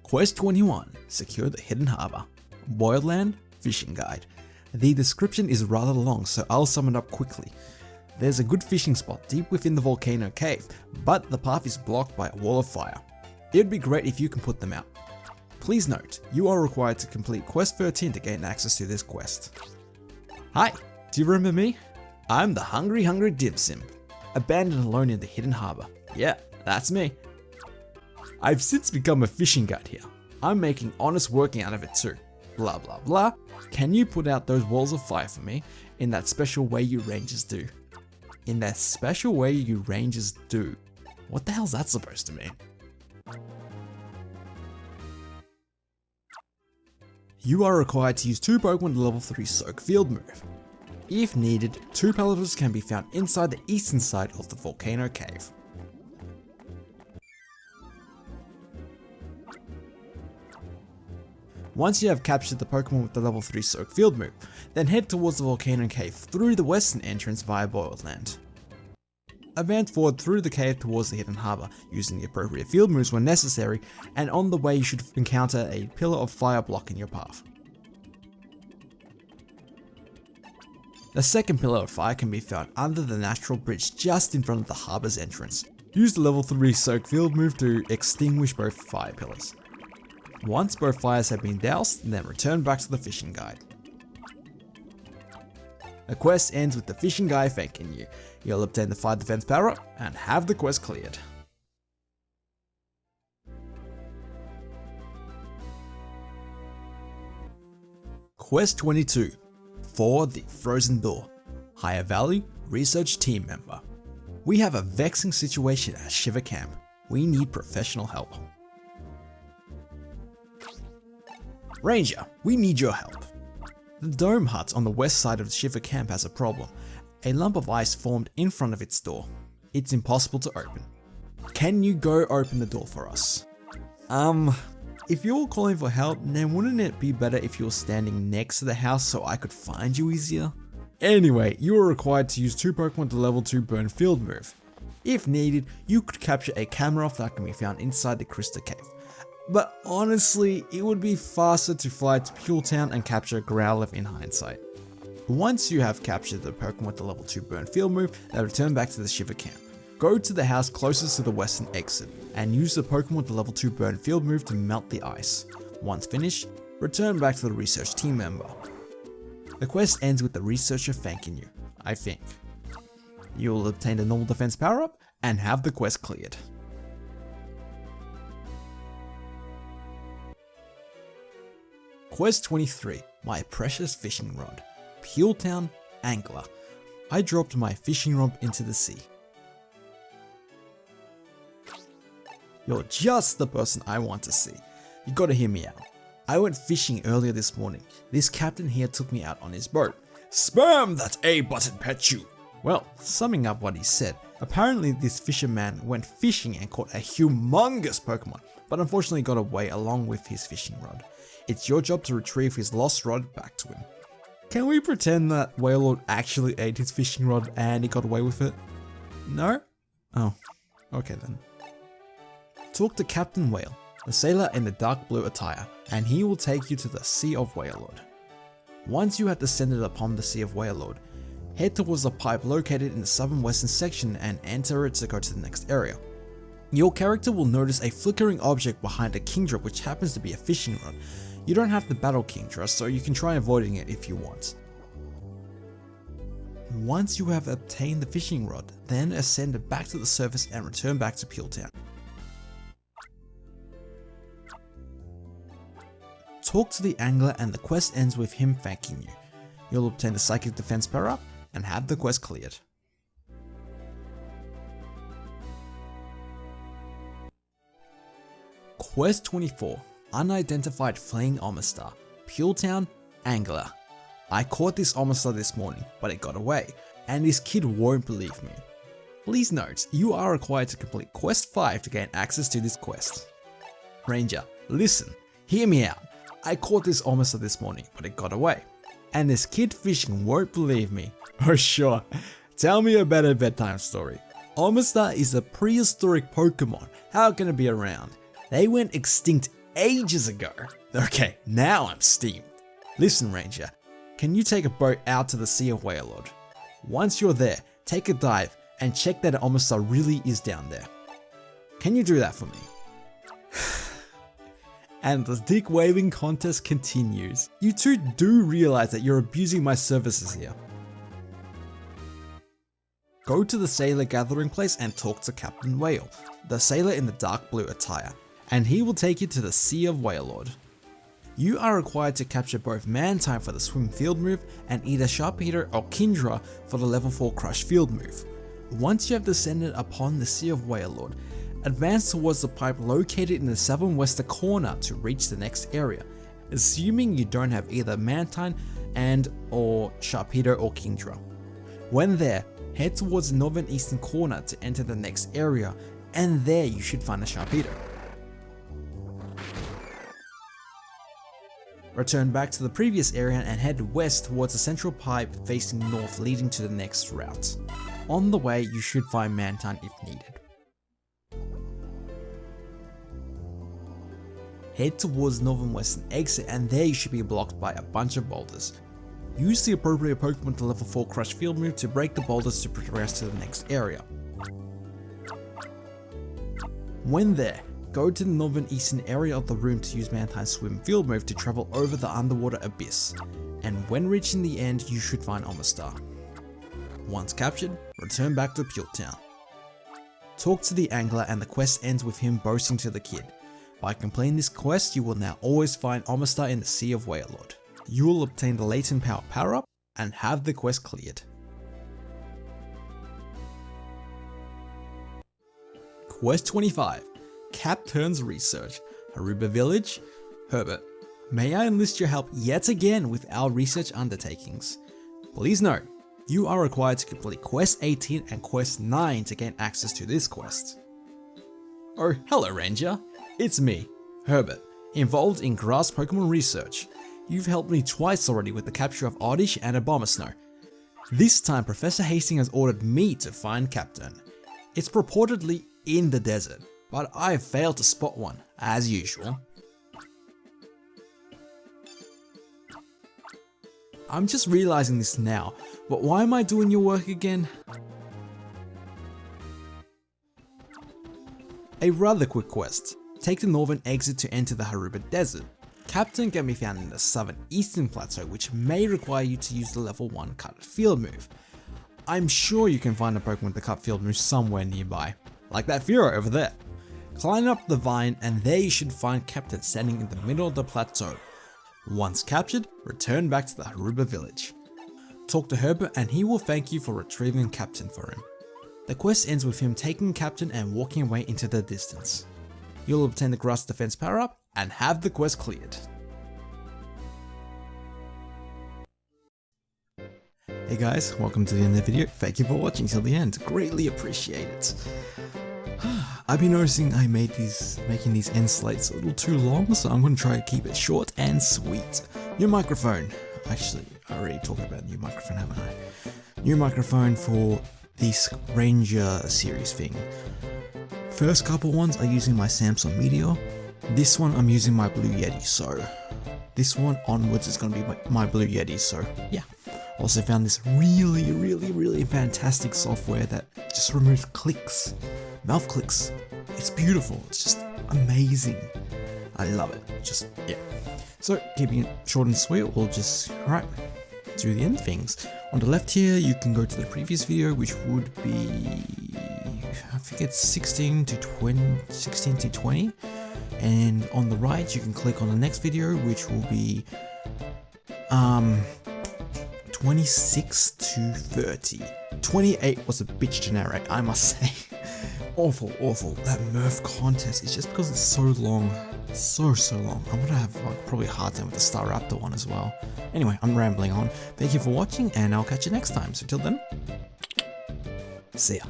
Quest 21, Secure the Hidden Harbour. Boiled Fishing Guide. The description is rather long, so I'll sum it up quickly. There's a good fishing spot deep within the volcano cave, but the path is blocked by a wall of fire. It'd be great if you can put them out. Please note, you are required to complete Quest 13 to gain access to this quest. Hi, do you remember me? I'm the Hungry Dim Sim, abandoned alone in the hidden harbour. Yeah, that's me. I've since become a fishing guide here. I'm making honest working out of it too. Blah blah blah. Can you put out those walls of fire for me in that special way you rangers do? In that special way you rangers do. What the hell's that supposed to mean? You are required to use 2 Pokemon to level 3 Soak Field Move. If needed, 2 Paladins can be found inside the eastern side of the volcano cave. Once you have captured the Pokemon with the level 3 Soak Field Move, then head towards the volcano cave through the western entrance via Boiled Land. Advance forward through the cave towards the hidden harbour, using the appropriate field moves when necessary, and on the way you should encounter a pillar of fire blocking your path. The second pillar of fire can be found under the natural bridge just in front of the harbour's entrance. Use the level 3 Soak Field Move to extinguish both fire pillars. Once both fires have been doused, then return back to the fishing guide. The quest ends with the fishing guy thanking you. You'll obtain the fire defense power up and have the quest cleared. Quest 22, For the Frozen Door. Higher Value Research Team Member. We have a vexing situation at Shiver Camp. We need professional help. Ranger, we need your help. The dome hut on the west side of the Shiver Camp has a problem. A lump of ice formed in front of its door. It's impossible to open. Can you go open the door for us? If you're calling for help, then wouldn't it be better if you were standing next to the house so I could find you easier? Anyway, you are required to use 2 Pokemon to level 2 Burn Field Move. If needed, you could capture a Camerupt that can be found inside the Crystal Cave. But honestly, it would be faster to fly to Pure Town and capture Growlithe in hindsight. Once you have captured the Pokemon with the level 2 Burn Field Move, they return back to the Shiver Camp. Go to the house closest to the western exit, and use the Pokemon with the level 2 Burn Field Move to melt the ice. Once finished, return back to the research team member. The quest ends with the researcher thanking you, I think. You will obtain the normal defense power up, and have the quest cleared. Quest 23, My Precious Fishing Rod. Pure Town Angler. I dropped my fishing rod into the sea. You're just the person I want to see. You gotta hear me out. I went fishing earlier this morning. This captain here took me out on his boat. Spam that A-button, Pichu! Well, summing up what he said, apparently this fisherman went fishing and caught a humongous Pokemon, but unfortunately got away along with his fishing rod. It's your job to retrieve his lost rod back to him. Can we pretend that Wailord actually ate his fishing rod and he got away with it? No? Oh, okay then. Talk to Captain Whale, the sailor in the dark blue attire, and he will take you to the Sea of Wailord. Once you have descended upon the Sea of Wailord, head towards the pipe located in the southern western section and enter it to go to the next area. Your character will notice a flickering object behind a Kingdra which happens to be a fishing rod. You don't have to battle Kingdra, so you can try avoiding it if you want. Once you have obtained the fishing rod, then ascend back to the surface and return back to Pure Town. Talk to the angler and the quest ends with him thanking you. You'll obtain the Psychic Defense power up and have the quest cleared. Quest 24, Unidentified Fleeing Omastar. Pure Town Angler. I caught this Omastar this morning, but it got away, and this kid won't believe me. Please note, you are required to complete Quest 5 to gain access to this quest. Ranger, listen, hear me out. I caught this Omastar this morning, but it got away, and this kid fishing won't believe me. Oh sure, tell me a better bedtime story. Omastar is a prehistoric Pokemon, how can it be around? They went extinct ages ago. Okay, now I'm steamed. Listen, Ranger, can you take a boat out to the Sea of Wailord? Once you're there, take a dive and check that Omastar really is down there. Can you do that for me? And the dick waving contest continues. You two do realize that you're abusing my services here. Go to the sailor gathering place and talk to Captain Whale, the sailor in the dark blue attire, and he will take you to the Sea of Wailord. You are required to capture both Mantine for the swim field move and either Sharpedo or Kindra for the level 4 crush field move. Once you have descended upon the Sea of Wailord, advance towards the pipe located in the southwestern corner to reach the next area, assuming you don't have either Mantine or Sharpedo or Kindra. When there, head towards the northeastern corner to enter the next area, and there you should find a Sharpedo. Return back to the previous area and head west towards the central pipe facing north leading to the next route. On the way you should find Mantine if needed. Head towards the northwestern exit and there you should be blocked by a bunch of boulders. Use the appropriate Pokemon to level 4 crush field move to break the boulders to progress to the next area. When there, go to the northeastern area of the room to use Mantine's swim field move to travel over the underwater abyss, and when reaching the end you should find Omastar. Once captured, return back to Pure Town. Talk to the angler and the quest ends with him boasting to the kid. By completing this quest you will now always find Omastar in the Sea of Wailord. You will obtain the Latent Power power-up and have the quest cleared. Quest 25. Cacturne's Research, Haruba Village. Herbert, may I enlist your help yet again with our research undertakings? Please note, you are required to complete Quest 18 and Quest 9 to gain access to this quest. Oh, hello Ranger. It's me, Herbert, involved in grass Pokemon research. You've helped me twice already with the capture of Oddish and Abomasnow. This time Professor Hastings has ordered me to find Cacturne. It's purportedly in the desert, but I've failed to spot one, as usual. I'm just realizing this now, but why am I doing your work again? A rather quick quest. Take the northern exit to enter the Haruba Desert. Cacturne can be found in the southeastern plateau, which may require you to use the level 1 cut field move. I'm sure you can find a Pokemon with the cut field move somewhere nearby, like that Furo over there. Climb up the vine and there you should find Cacturne standing in the middle of the plateau. Once captured, return back to the Haruba village. Talk to Herbert and he will thank you for retrieving Cacturne for him. The quest ends with him taking Cacturne and walking away into the distance. You'll obtain the grass defense power up and have the quest cleared. Hey guys, welcome to the end of the video. Thank you for watching till the end, greatly appreciate it. I've been noticing I making these Endslates a little too long, so I'm going to try to keep it short and sweet. New microphone. Actually, I already talked about new microphone, haven't I? New microphone for this Ranger series thing. First couple ones are using my Samsung Meteor. This one I'm using my Blue Yeti, so this one onwards is going to be my Blue Yeti, so yeah. Also found this really fantastic software that just removes clicks, mouth clicks. It's beautiful, it's just amazing. I love it, just, yeah. So keeping it short and sweet, we'll just, alright, do the end things. On the left here, you can go to the previous video, which would be, I think it's 16 to 20. And on the right, you can click on the next video, which will be 26 to 30. 28 was a bitch to narrate, I must say. Awful. That Murph contest is just because it's so long. So long. I'm gonna have probably a hard time with the Staraptor one as well. Anyway, I'm rambling on. Thank you for watching, and I'll catch you next time. So till then, see ya.